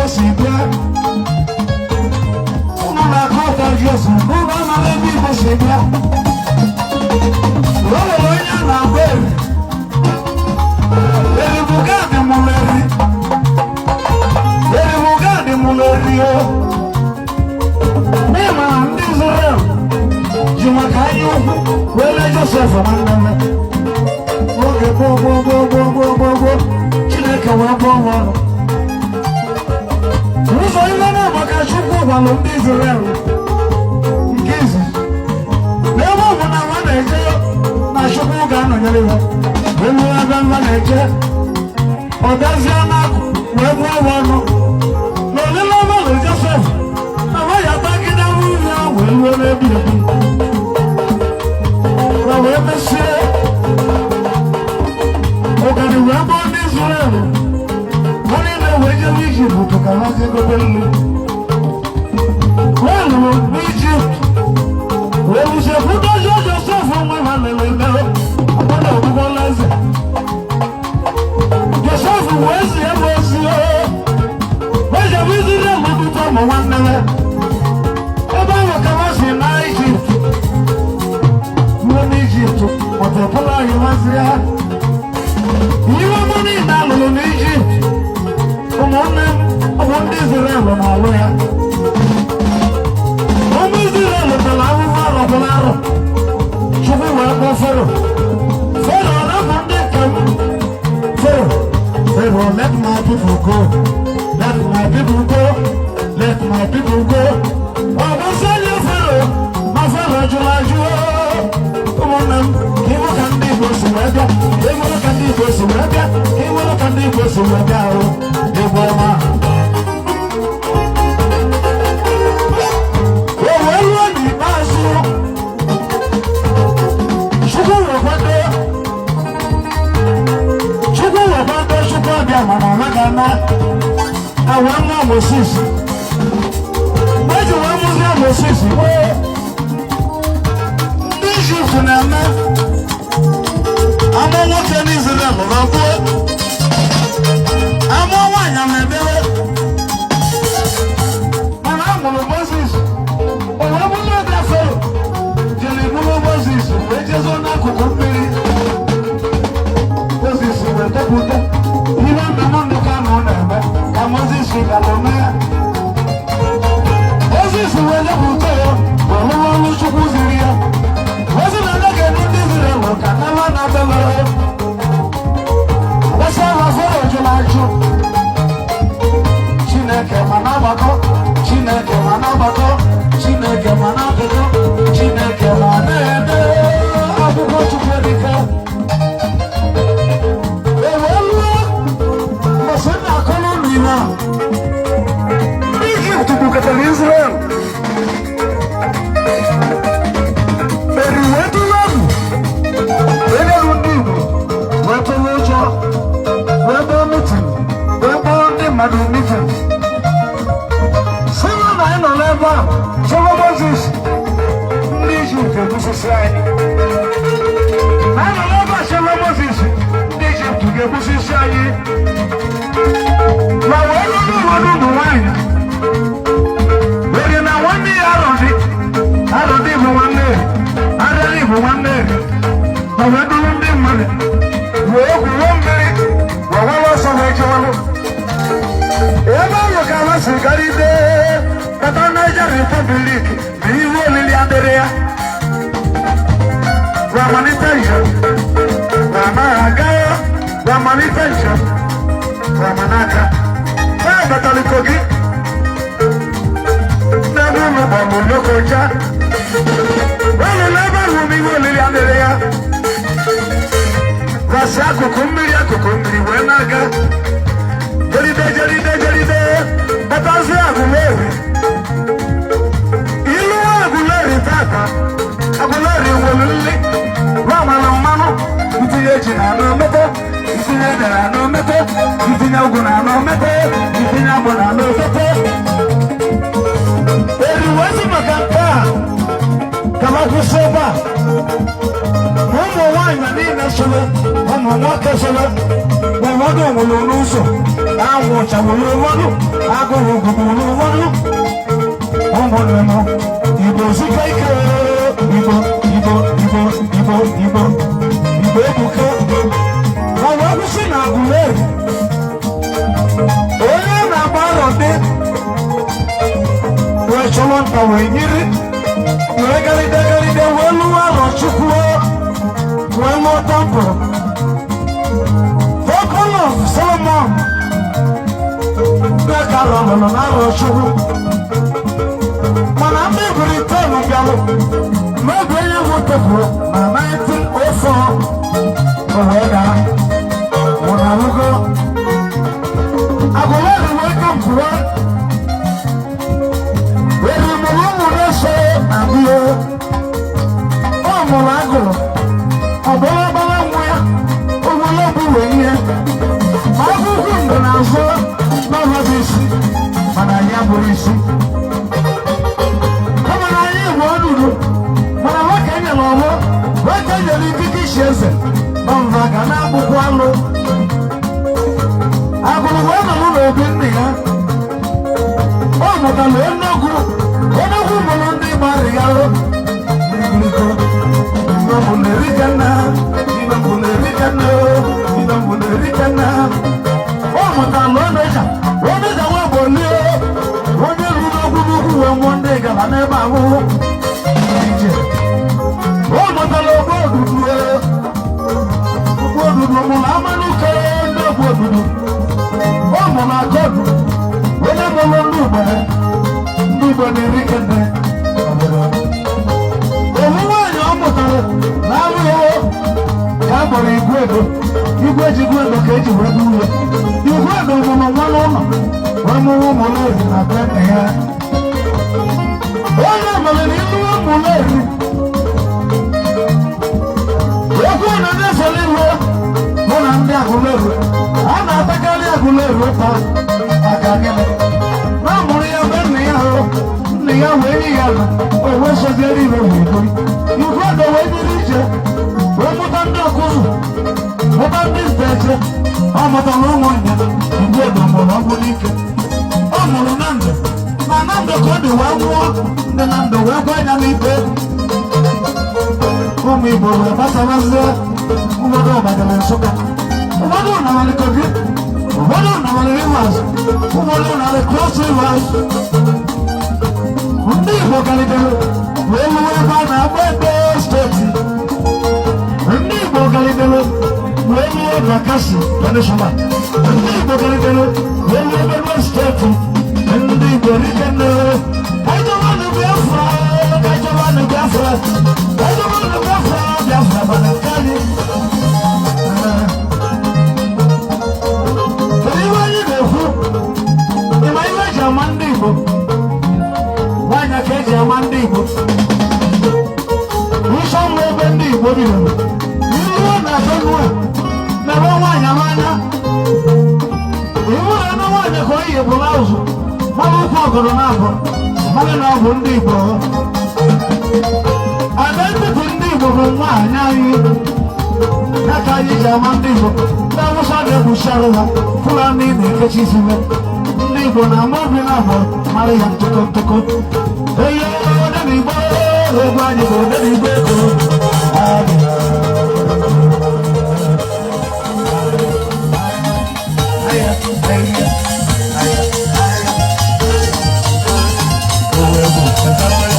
Bosibia. Una cosa Jesu, una mare Bosibia. Lolo lonya na beri. Eri bugade muleri. Eri bugade muleri. Mema Israel. Juma kayu, wele Joseph manana. Oge bo. Chineke wa bo. Uzo ile na maka chukwu gwalụ ndị Israel. Nkezi. N'ebe ọ bụ na nwa na-eje na chukwu ga-anọnyere ya. Elu ebe nwa na-eje. Ọ bịazie n'akụ wee gbuo ọnụ. N'olile ọbụla Joseph. Na nwa ya gbagide nwunye ya wee ruo n'ebi ebi. Na wee mesie. Ogani wee gboo ndị Israel. Egypt to Kalasi Gobelu. Well, Egypt. Well, we say, put us yourself on my hand. Upon the Golas. Yourself, where's the embassy? Where's the visitor? We do come on one day. About Kalasi in Egypt. You Egypt. What the Polar you was there. You have money now in Egypt. Come on, man. I want this around on our way. Come is it on the lava of the lava? Should we work on Pharaoh? Pharaoh, I'm on the camera. Pharaoh, let my people go. Let my people go. Let my people go. I will send you, Pharaoh. My Pharaoh, July. Come on, man. He will come to go to Webber. He will come to go to Webber. He will come to go to Webber. Moses. Why do I Moses? This is an amount. I'm on what any is the level of what I'm on one. I'm a devil. And I'm on Moses. Oh, I will not that fellow. Jelly Moses, wages on that cocoa. Moses, you were the Buddha. Even the man who come on them. Moses is a man. Moses is a man. Moses is a àwọn ṣàwòrán ọmọdún agolo gbogbo ọmọdún ọmọdún ìbò sí kékeré ìbò ebuka ọwọ́ kwụsị na agụleri onye na-agba arọdị wee chọrọ nta wee nyiri wee garide wee lụọ arọ chukwu wee lụọ tempụl Temple of Solomon ka lọlọ n'arọ chukwu mana ndị Britain bịalụ mebe onye bụ tepụrụ na 1904 Owega, Monalugo, Agolari welcome to one. Where you will say, Abio, oh Monago, Obola Moya, Obolabu, Mabu Nazo, Novabisi, Manayaburisi. Come on, I am one. When I look at your mama, what can you leave? Ọmọga na-agbụkwọ anụ agụrụgwa nọrọ n'obi nne ya ọ mụtara onogwu mụrụ ndị gbara ya n'igiriko ọ mụtara omeja nwabolie onye ruru ogwugwu wee nwụọ ndị gara n'ebe ahụhụ ije ọ mụtara ogbodudu mụ na amanụ kere ndị obodo ọ mụ na akọdụ onye mụrụ ndị Igbo na-eri kene owu nwaanyị ọ mụtara na arụghị ka a kpọrọ igwe ejigwe ego ka eji wee bụ ụlọ igwe ego mụrụ nwa n'ụlọ wee mụrụ ụmụleri na be nne ya onye mere na ịlụwa ụmụleri okwu na na-esoro iwe mụ na ndị agụleri a na-atakarị agụleri ụta maka gịnị na mụrụ ya be nne ya ahụ nne ya wee nye ya ala o wee soziere ire wee gori igwe ego wee dịrị ije wee mụta ndị ọkụzụ mụta ndị nteche ọ mụtara ụmụ nya igwe ego mụrụ ọgwụ n'ike ọ mụrụ na ndụ ka ọ dị wee nwụọ ndị na ndụ wee gwa ya n'ikpe ụmụ Igbo wee gbasabazie ụfọdụ ọbagara Nsụka ụfọdụ narị Kogi ụfọdụ narị Rivers ụfọdụ narị Cross Rivers ndị Igbo galitere wee lụọ ebe a na-agba ebe steeti ndị Igbo galitere wee lụọ Bakassi Peninsula ndị Igbo galitere wee lụọ ebe steeti ndị Igbo rikene Kajọwanụ Biafra Biafra mana nkali kedu iwe anyị na-ekwu ịma iwe eji ama ndị Igbo nwaanyị ka eji ama ndị Igbo nsọ mma ebe ndị Igbo bidoro iruo na Benue na-ebe nwaanyị amanya iwu na nwaanyị ka o yi bụlaụzụ mara ụkwụ ọgọdọ na-abụ mara na ọ bụ ndị Igbo identity ndị Igbo bụ nwaanyị anyị ya ka anyị ji ama ndị Igbo ndị Awụsa na-egbuchi arụ ha Fulani na-ekechi isi ndị Igbo na-ama obi na abụọ mara ya ntụkọ eye odenigbo egwu anyị bụ odenigbo ego Aya